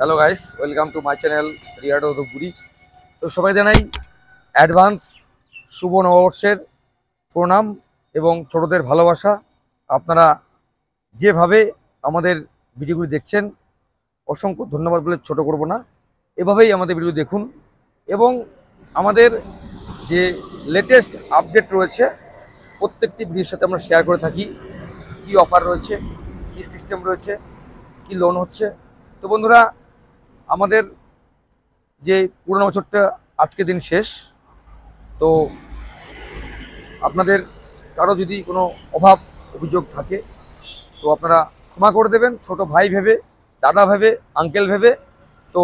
Hello guys, welcome to my channel রিয়াডো ধূপগুড়ি। তো সবাই জানাই অ্যাডভান্স শুভ নববর্ষের প্রণাম এবং ছোটদের ভালোবাসা। আপনারা যেভাবে আমাদের ভিডিওগুলি দেখছেন অসংখ্য ধন্যবাদ বলে ছোট করব না, এভাবেই আমাদের ভিডিও দেখুন এবং আমাদের যে লেটেস্ট আপডেট রয়েছে প্রত্যেকটি ভিডিওর সাথে আমরা শেয়ার করে থাকি। কি অফার রয়েছে, কি সিস্টেম রয়েছে, কি লোন হচ্ছে। তো বন্ধুরা, আমাদের যে পুরোনো বছরটা আজকে দিন শেষ, তো আপনাদের কারো যদি কোনো অভাব অভিযোগ থাকে তো আপনারা ক্ষমা করে দেবেন, ছোট ভাই ভেবে, দাদা ভেবে, আঙ্কেল ভেবে। তো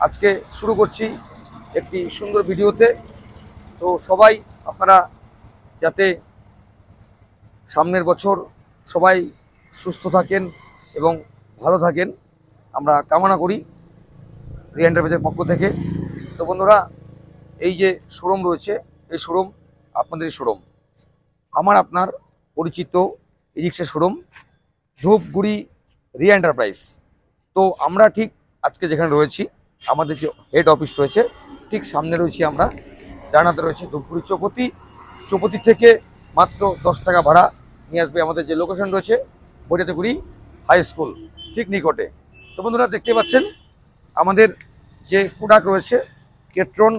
আজকে শুরু করছি একটি সুন্দর ভিডিওতে। তো সবাই আপনারা যাতে সামনের বছর সবাই সুস্থ থাকেন এবং ভালো থাকেন আমরা কামনা করি রিয়া এন্টারপ্রাইজের পক্ষ থেকে। তো বন্ধুরা, এই যে শোরুম রয়েছে, এই শোরুম আপনাদের শোরুম, আমার আপনার পরিচিত ই রিক্সা শোরুম ধূপগুড়ি রিয়া এন্টারপ্রাইজ। তো আমরা ঠিক আজকে যেখানে রয়েছি, আমাদের যে হেড অফিস রয়েছে ঠিক সামনে রয়েছি আমরা। ডানাতে রয়েছে ধূপগুড়ি চৌপতি থেকে মাত্র 10 টাকা ভাড়া নিয়ে আসবে আমাদের যে লোকেশন রয়েছে বৈরাতিগুড়ি হাই স্কুল ঠিক নিকটে। তো বন্ধুরা, দেখতে পাচ্ছেন আমাদের যে প্রোডাক্ট রয়েছে কেট্রন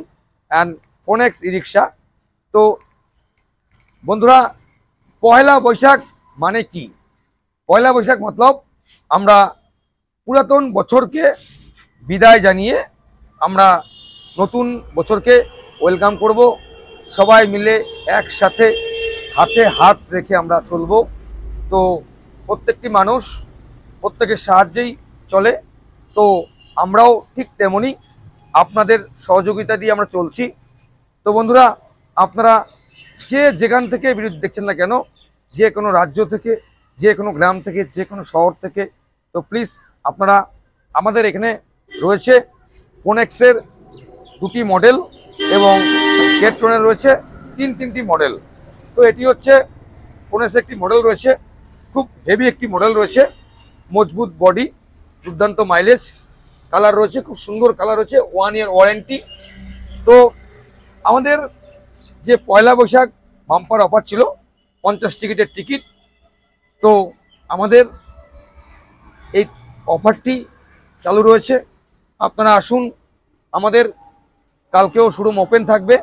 অ্যান্ড ফোনেক্স ই রিক্সা। তো বন্ধুরা, পয়লা বৈশাখ মানে কি? পয়লা বৈশাখ মতলব আমরা পুরাতন বছরকে বিদায় জানিয়ে আমরা নতুন বছরকে ওয়েলকাম করব। সবাই মিলে একসাথে হাতে হাত রেখে আমরা চলব। তো প্রত্যেকটি মানুষ প্রত্যেকের সাহায্যেই চলে, তো আমরাও ঠিক তেমনই আপনাদের সহযোগিতা দিয়ে আমরা চলছি। তো বন্ধুরা, আপনারা যে যেখান থেকে ভিডিও দেখছেন না কেন, যে কোনো রাজ্য থেকে, যে কোনো গ্রাম থেকে, যে কোনো শহর থেকে, তো প্লিজ আপনারা আমাদের এখানে রয়েছে ফোনেক্সের 2টি মডেল এবং কেট্রনের রয়েছে তিনটি মডেল। তো এটি হচ্ছে ফোনেক্সের একটি মডেল রয়েছে, খুব হেভি একটি মডেল রয়েছে, মজবুত বডি, দুর্দান্ত মাইলেজ, কালার রয়েছে, খুব সুন্দর কালার রয়েছে, 1 ইয়ার ওয়ারেন্টি। তো আমাদের যে পয়লা বৈশাখ বাম্পার অফার ছিল 50 টিকিটের টিকিট, তো আমাদের এই অফারটি চালু রয়েছে। আপনারা আসুন, আমাদের কালকেও শোরুম ওপেন থাকবে।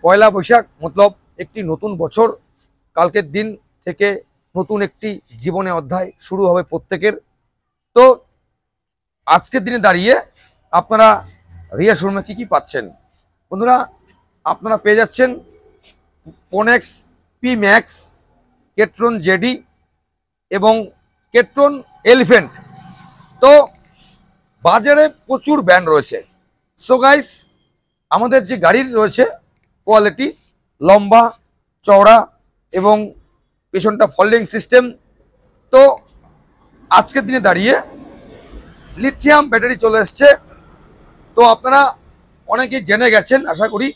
পয়লা বৈশাখ মতলব একটি নতুন বছর, কালকের দিন থেকে নতুন একটি জীবনে অধ্যায় শুরু হবে প্রত্যেকের। তো আজকের দিনে দাঁড়িয়ে আপনারা রিয়া শোরুমে কী পাচ্ছেন বন্ধুরা? আপনারা পেয়ে যাচ্ছেন ফোনেক্স পি ম্যাক্স, কেট্রন জেডি এবং কেট্রন এলিফ্যান্ট। তো বাজারে প্রচুর ব্র্যান্ড রয়েছে। সো গাইস, আমাদের যে গাড়ির রয়েছে কোয়ালিটি, লম্বা চওড়া এবং পেছনটা ফোল্ডিং সিস্টেম। তো আজকের দিনে দাঁড়িয়ে লিথিয়াম ব্যাটারি চলে এসছে। তো আপনারা অনেকেই জেনে গেছেন আশা করি,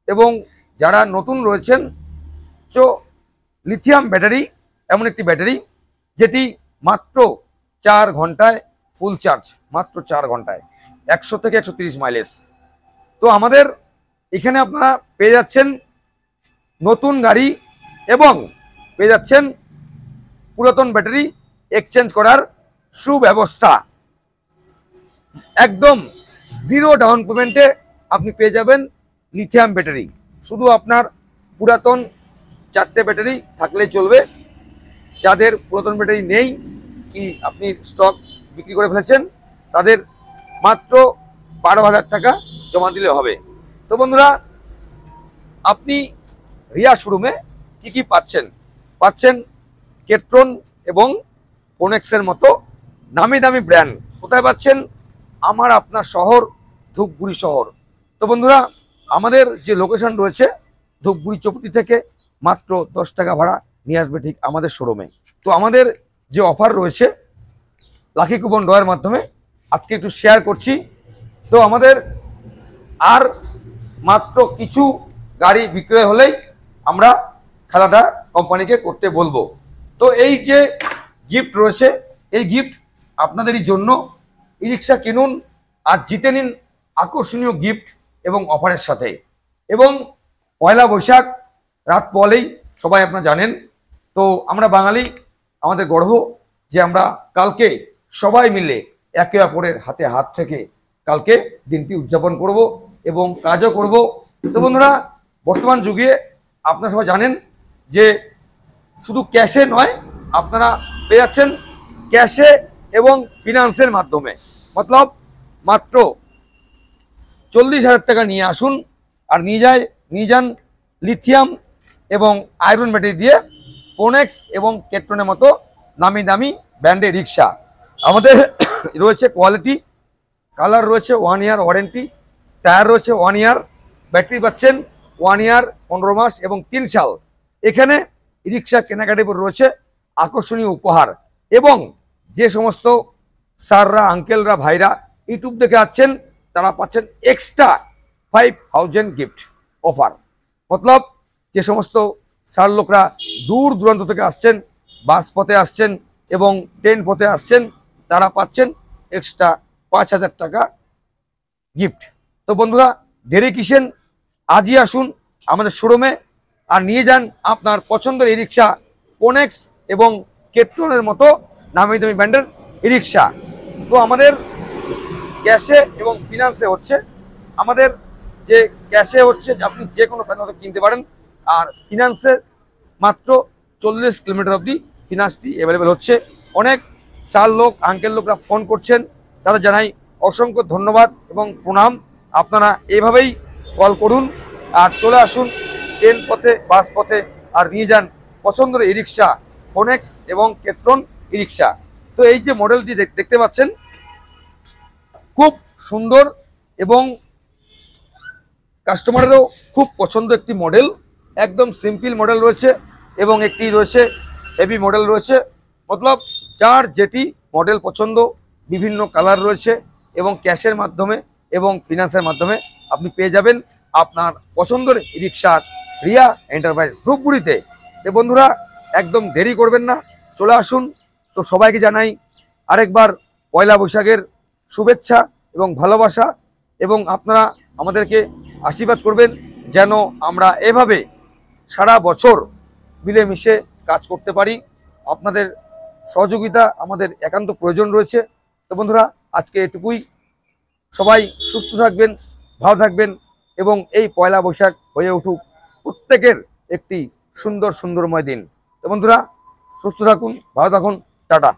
এবং যারা নতুন রয়েছেন, তো লিথিয়াম ব্যাটারি এমন একটি ব্যাটারি যেটি মাত্র 4 ঘন্টায় ফুল চার্জ, মাত্র 4 ঘন্টায় 100 থেকে 130 মাইলেজ। তো আমাদের এখানে আপনারা পেয়ে যাচ্ছেন নতুন গাড়ি এবং পেয়ে যাচ্ছেন পুরাতন ব্যাটারি এক্সচেঞ্জ করার সুব্যবস্থা। একদম 0 ডাউন পেমেন্টে আপনি পেয়ে যাবেন লিথিয়াম ব্যাটারি। শুধু আপনার পুরাতন 4টে ব্যাটারি থাকলেই চলবে। যাদের পুরাতন ব্যাটারি নেই, কি আপনি স্টক বিক্রি করে ফেলেছেন, তাদের মাত্র 12,000 টাকা জমা দিলে হবে। তো বন্ধুরা, আপনি রিয়া শোরুমে কি পাচ্ছেন? পাচ্ছেন কেট্রন এবং ফোনেক্সের মতো নামি দামি ব্র্যান্ড। কোথায় পাচ্ছেন? আমার আপনার শহর ধূপগুড়ি শহর। তো বন্ধুরা, আমাদের যে লোকেশন রয়েছে ধূপগুড়ি চৌপতি থেকে মাত্র 10 টাকা ভাড়া নিয়ে আসবে ঠিক আমাদের শোরুমে। তো আমাদের যে অফার রয়েছে লাকি কুপন ড্রয়ের মাধ্যমে আজকে একটু শেয়ার করছি। তো আমাদের আর মাত্র কিছু গাড়ি বিক্রয় হলেই আমরা খেলাটা কোম্পানিকে করতে বলবো। তো এই যে গিফট রয়েছে, এই গিফট আপনাদেরই জন্য। ই রিক্সা কিনুন আর জিতে নিন আকর্ষণীয় গিফট এবং অফারের সাথে। এবং পয়লা বৈশাখ রাত পলেই সবাই আপনারা জানেন, তো আমরা বাঙালি, আমাদের গর্ব যে আমরা কালকে সবাই মিলে একে অপরের হাতে হাত থেকে কালকে দিনটি উদযাপন করব এবং কাজও করব। তো বন্ধুরা, বর্তমান যুগে আপনারা সবাই জানেন যে শুধু ক্যাশে নয়, আপনারা পেয়ে যাচ্ছেন ক্যাশে এবং ফিনান্সের মাধ্যমে। মতলব মাত্র 40,000 টাকা নিয়ে আসুন আর নিয়ে যান লিথিয়াম এবং আয়রন ব্যাটারি দিয়ে ফোনেক্স এবং কেট্রনের মতো নামি দামি ব্র্যান্ডের রিক্সা। আমাদের রয়েছে কোয়ালিটি, কালার রয়েছে 1 ইয়ার ওয়ারেন্টি, টায়ার রয়েছে 1 ইয়ার, ব্যাটারি পাচ্ছেন 1 ইয়ার 15 মাস এবং 3 সাল। এখানে রিক্সা কেনাকাটির উপর রয়েছে আকর্ষণীয় উপহার। এবং যে সমস্ত স্যাররা, আঙ্কেলরা, ভাইরা ইউটিউব দেখে আসছেন তারা পাচ্ছেন এক্সট্রা 5,000 গিফট অফার। মতলব যে সমস্ত স্যার লোকরা দূর দূরান্ত থেকে আসছেন, বাস পথে আসছেন এবং ট্রেন পথে আসছেন, তারা পাচ্ছেন এক্সট্রা 5,000 টাকা গিফট। তো বন্ধুরা, দেরি কিসেন, আজই আসুন আমাদের শোরুমে আর নিয়ে যান আপনার পছন্দের ই রিক্সা ফোনেক্স এবং কেট্রনের মতো নামি দামি ব্র্যান্ডের ই রিক্সা। তো আমাদের ক্যাশে এবং ফিনান্সে হচ্ছে, আমাদের যে ক্যাশে হচ্ছে আপনি যে কোনো প্যান কিনতে পারেন, আর ফিনান্সে মাত্র 40 কিলোমিটার অবধি ফিনান্সটি অ্যাভেলেবেল হচ্ছে। অনেক স্যার লোক, আঙ্কেল লোকরা ফোন করছেন, তাদের জানাই অসংখ্য ধন্যবাদ এবং প্রণাম। আপনারা এভাবেই কল করুন আর চলে আসুন ট্রেন পথে, বাস পথে আর নিয়ে যান পছন্দের ই রিক্সা ফোনেক্স এবং কেট্রন ই রিক্সা। তো এই যে মডেলটি দেখতে পাচ্ছেন, খুব সুন্দর এবং কাস্টমারেরও খুব পছন্দ একটি মডেল। একদম সিম্পল মডেল রয়েছে এবং একটি রয়েছে হেভি মডেল রয়েছে। মতলব যার যেটি মডেল পছন্দ, বিভিন্ন কালার রয়েছে এবং ক্যাশের মাধ্যমে এবং ফিনান্সের মাধ্যমে আপনি পেয়ে যাবেন আপনার পছন্দের ই রিক্সার রিয়া এন্টারপ্রাইজ ধূপগুড়িতে। তো বন্ধুরা, একদম দেরি করবেন না, চলে আসুন। তো সবাইকে জানাই আরেকবার পয়লা বৈশাখের শুভেচ্ছা এবং ভালোবাসা, এবং আপনারা আমাদেরকে আশীর্বাদ করবেন যেন আমরা এভাবে সারা বছর মিলেমিশে কাজ করতে পারি। আপনাদের সহযোগিতা আমাদের একান্ত প্রয়োজন রয়েছে। তো বন্ধুরা, আজকে এটুকুই। সবাই সুস্থ থাকবেন, ভালো থাকবেন এবং এই পয়লা বৈশাখ হয়ে উঠুক প্রত্যেকের একটি সুন্দরময় দিন। তো বন্ধুরা, সুস্থ থাকুন, ভালো থাকুন, টাটা।